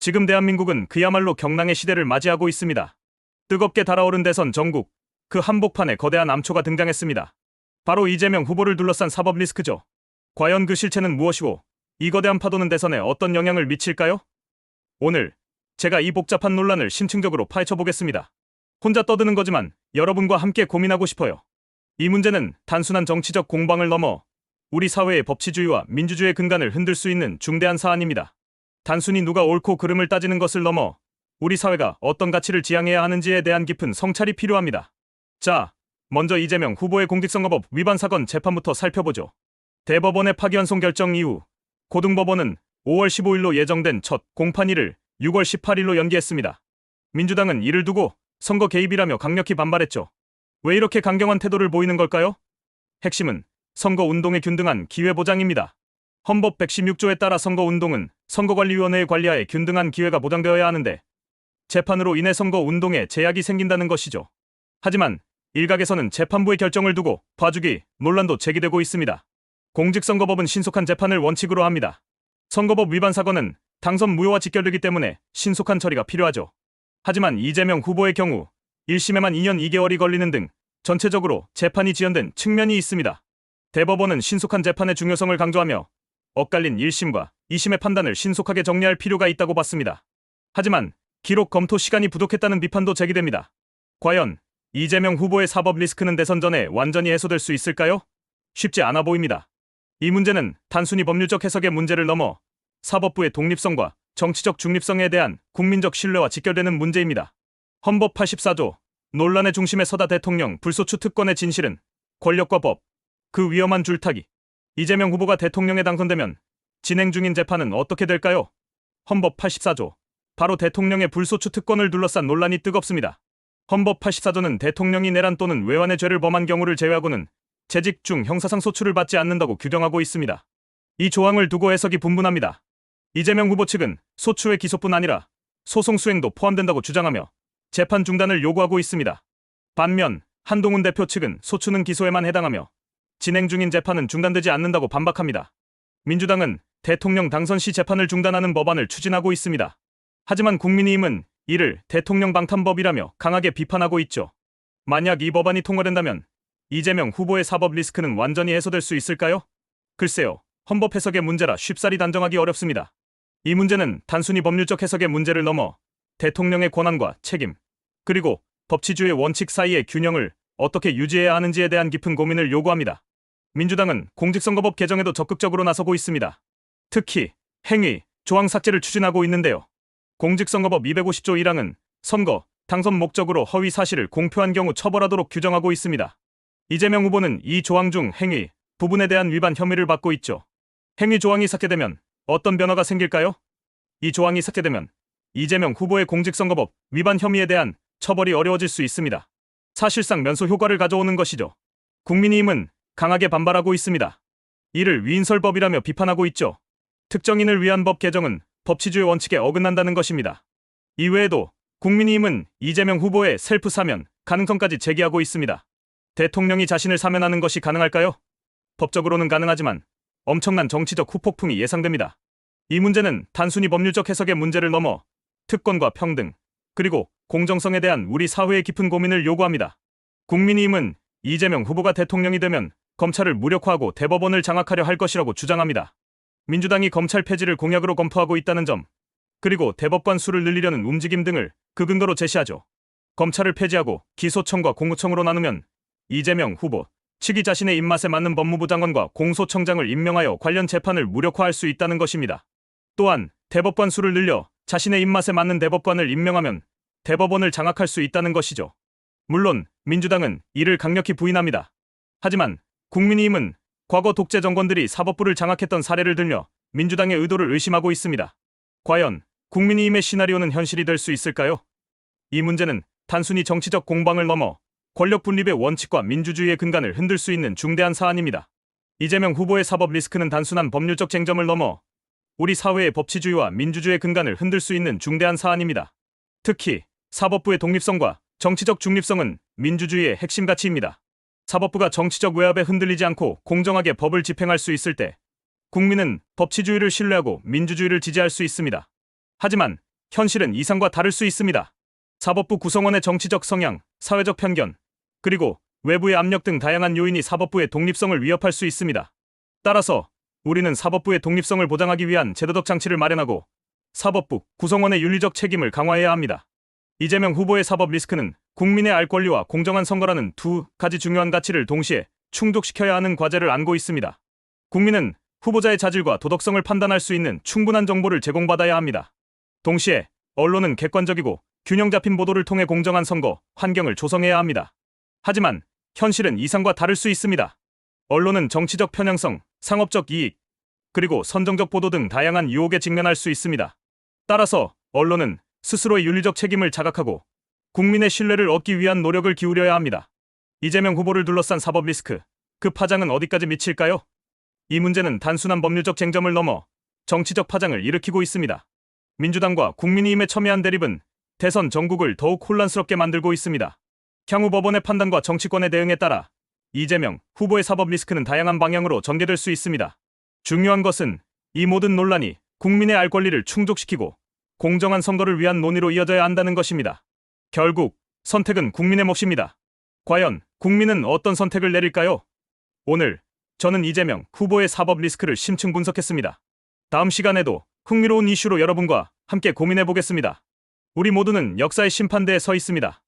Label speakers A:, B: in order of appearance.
A: 지금 대한민국은 그야말로 경랑의 시대를 맞이하고 있습니다. 뜨겁게 달아오른 대선 전국, 그 한복판에 거대한 암초가 등장했습니다. 바로 이재명 후보를 둘러싼 사법 리스크죠. 과연 그 실체는 무엇이고 이 거대한 파도는 대선에 어떤 영향을 미칠까요? 오늘 제가 이 복잡한 논란을 심층적으로 파헤쳐 보겠습니다. 혼자 떠드는 거지만 여러분과 함께 고민하고 싶어요. 이 문제는 단순한 정치적 공방을 넘어 우리 사회의 법치주의와 민주주의의 근간을 흔들 수 있는 중대한 사안입니다. 단순히 누가 옳고 그름을 따지는 것을 넘어 우리 사회가 어떤 가치를 지향해야 하는지에 대한 깊은 성찰이 필요합니다. 자, 먼저 이재명 후보의 공직선거법 위반 사건 재판부터 살펴보죠. 대법원의 파기환송 결정 이후 고등법원은 5월 15일로 예정된 첫 공판일을 6월 18일로 연기했습니다. 민주당은 이를 두고 선거 개입이라며 강력히 반발했죠. 왜 이렇게 강경한 태도를 보이는 걸까요? 핵심은 선거운동에 균등한 기회보장입니다. 헌법 116조에 따라 선거운동은 선거관리위원회의 관리하에 균등한 기회가 보장되어야 하는데 재판으로 인해 선거운동에 제약이 생긴다는 것이죠. 하지만 일각에서는 재판부의 결정을 두고 봐주기 논란도 제기되고 있습니다. 공직선거법은 신속한 재판을 원칙으로 합니다. 선거법 위반 사건은 당선 무효와 직결되기 때문에 신속한 처리가 필요하죠. 하지만 이재명 후보의 경우 1심에만 2년 2개월이 걸리는 등 전체적으로 재판이 지연된 측면이 있습니다. 대법원은 신속한 재판의 중요성을 강조하며 엇갈린 1심과 2심의 판단을 신속하게 정리할 필요가 있다고 봤습니다. 하지만 기록 검토 시간이 부족했다는 비판도 제기됩니다. 과연 이재명 후보의 사법 리스크는 대선 전에 완전히 해소될 수 있을까요? 쉽지 않아 보입니다. 이 문제는 단순히 법률적 해석의 문제를 넘어 사법부의 독립성과 정치적 중립성에 대한 국민적 신뢰와 직결되는 문제입니다. 헌법 84조, 논란의 중심에 서다 대통령 불소추 특권의 진실은 권력과 법, 그 위험한 줄타기. 이재명 후보가 대통령에 당선되면 진행 중인 재판은 어떻게 될까요? 헌법 84조, 바로 대통령의 불소추 특권을 둘러싼 논란이 뜨겁습니다. 헌법 84조는 대통령이 내란 또는 외환의 죄를 범한 경우를 제외하고는 재직 중 형사상 소추를 받지 않는다고 규정하고 있습니다. 이 조항을 두고 해석이 분분합니다. 이재명 후보 측은 소추의 기소뿐 아니라 소송 수행도 포함된다고 주장하며 재판 중단을 요구하고 있습니다. 반면 한동훈 대표 측은 소추는 기소에만 해당하며 진행 중인 재판은 중단되지 않는다고 반박합니다. 민주당은 대통령 당선 시 재판을 중단하는 법안을 추진하고 있습니다. 하지만 국민의힘은 이를 대통령 방탄법이라며 강하게 비판하고 있죠. 만약 이 법안이 통과된다면 이재명 후보의 사법 리스크는 완전히 해소될 수 있을까요? 글쎄요, 헌법 해석의 문제라 쉽사리 단정하기 어렵습니다. 이 문제는 단순히 법률적 해석의 문제를 넘어 대통령의 권한과 책임, 그리고 법치주의 원칙 사이의 균형을 어떻게 유지해야 하는지에 대한 깊은 고민을 요구합니다. 민주당은 공직선거법 개정에도 적극적으로 나서고 있습니다. 특히 행위, 조항 삭제를 추진하고 있는데요. 공직선거법 250조 1항은 선거, 당선 목적으로 허위 사실을 공표한 경우 처벌하도록 규정하고 있습니다. 이재명 후보는 이 조항 중 행위 부분에 대한 위반 혐의를 받고 있죠. 행위 조항이 삭제되면 어떤 변화가 생길까요? 이 조항이 삭제되면 이재명 후보의 공직선거법 위반 혐의에 대한 처벌이 어려워질 수 있습니다. 사실상 면소 효과를 가져오는 것이죠. 국민의힘은 강하게 반발하고 있습니다. 이를 위인설법이라며 비판하고 있죠. 특정인을 위한 법 개정은 법치주의 원칙에 어긋난다는 것입니다. 이외에도 국민의힘은 이재명 후보의 셀프 사면 가능성까지 제기하고 있습니다. 대통령이 자신을 사면하는 것이 가능할까요? 법적으로는 가능하지만 엄청난 정치적 후폭풍이 예상됩니다. 이 문제는 단순히 법률적 해석의 문제를 넘어 특권과 평등, 그리고 공정성에 대한 우리 사회의 깊은 고민을 요구합니다. 국민의힘은 이재명 후보가 대통령이 되면 검찰을 무력화하고 대법원을 장악하려 할 것이라고 주장합니다. 민주당이 검찰 폐지를 공약으로 검토하고 있다는 점, 그리고 대법관 수를 늘리려는 움직임 등을 그 근거로 제시하죠. 검찰을 폐지하고 기소청과 공소청으로 나누면 이재명 후보 측이 자신의 입맛에 맞는 법무부 장관과 공소청장을 임명하여 관련 재판을 무력화할 수 있다는 것입니다. 또한 대법관 수를 늘려 자신의 입맛에 맞는 대법관을 임명하면 대법원을 장악할 수 있다는 것이죠. 물론 민주당은 이를 강력히 부인합니다. 하지만 국민의힘은 과거 독재 정권들이 사법부를 장악했던 사례를 들며 민주당의 의도를 의심하고 있습니다. 과연 국민의힘의 시나리오는 현실이 될 수 있을까요? 이 문제는 단순히 정치적 공방을 넘어 권력 분립의 원칙과 민주주의의 근간을 흔들 수 있는 중대한 사안입니다. 이재명 후보의 사법 리스크는 단순한 법률적 쟁점을 넘어 우리 사회의 법치주의와 민주주의의 근간을 흔들 수 있는 중대한 사안입니다. 특히 사법부의 독립성과 정치적 중립성은 민주주의의 핵심 가치입니다. 사법부가 정치적 외압에 흔들리지 않고 공정하게 법을 집행할 수 있을 때 국민은 법치주의를 신뢰하고 민주주의를 지지할 수 있습니다. 하지만 현실은 이상과 다를 수 있습니다. 사법부 구성원의 정치적 성향, 사회적 편견, 그리고 외부의 압력 등 다양한 요인이 사법부의 독립성을 위협할 수 있습니다. 따라서 우리는 사법부의 독립성을 보장하기 위한 제도적 장치를 마련하고 사법부 구성원의 윤리적 책임을 강화해야 합니다. 이재명 후보의 사법 리스크는 국민의 알 권리와 공정한 선거라는 두 가지 중요한 가치를 동시에 충족시켜야 하는 과제를 안고 있습니다. 국민은 후보자의 자질과 도덕성을 판단할 수 있는 충분한 정보를 제공받아야 합니다. 동시에 언론은 객관적이고 균형 잡힌 보도를 통해 공정한 선거 환경을 조성해야 합니다. 하지만 현실은 이상과 다를 수 있습니다. 언론은 정치적 편향성, 상업적 이익, 그리고 선정적 보도 등 다양한 유혹에 직면할 수 있습니다. 따라서 언론은 스스로의 윤리적 책임을 자각하고 국민의 신뢰를 얻기 위한 노력을 기울여야 합니다. 이재명 후보를 둘러싼 사법 리스크, 그 파장은 어디까지 미칠까요? 이 문제는 단순한 법률적 쟁점을 넘어 정치적 파장을 일으키고 있습니다. 민주당과 국민의힘에 첨예한 대립은 대선 전국을 더욱 혼란스럽게 만들고 있습니다. 향후 법원의 판단과 정치권의 대응에 따라 이재명 후보의 사법 리스크는 다양한 방향으로 전개될 수 있습니다. 중요한 것은 이 모든 논란이 국민의 알 권리를 충족시키고 공정한 선거를 위한 논의로 이어져야 한다는 것입니다. 결국 선택은 국민의 몫입니다. 과연 국민은 어떤 선택을 내릴까요? 오늘 저는 이재명 후보의 사법 리스크를 심층 분석했습니다. 다음 시간에도 흥미로운 이슈로 여러분과 함께 고민해 보겠습니다. 우리 모두는 역사의 심판대에 서 있습니다.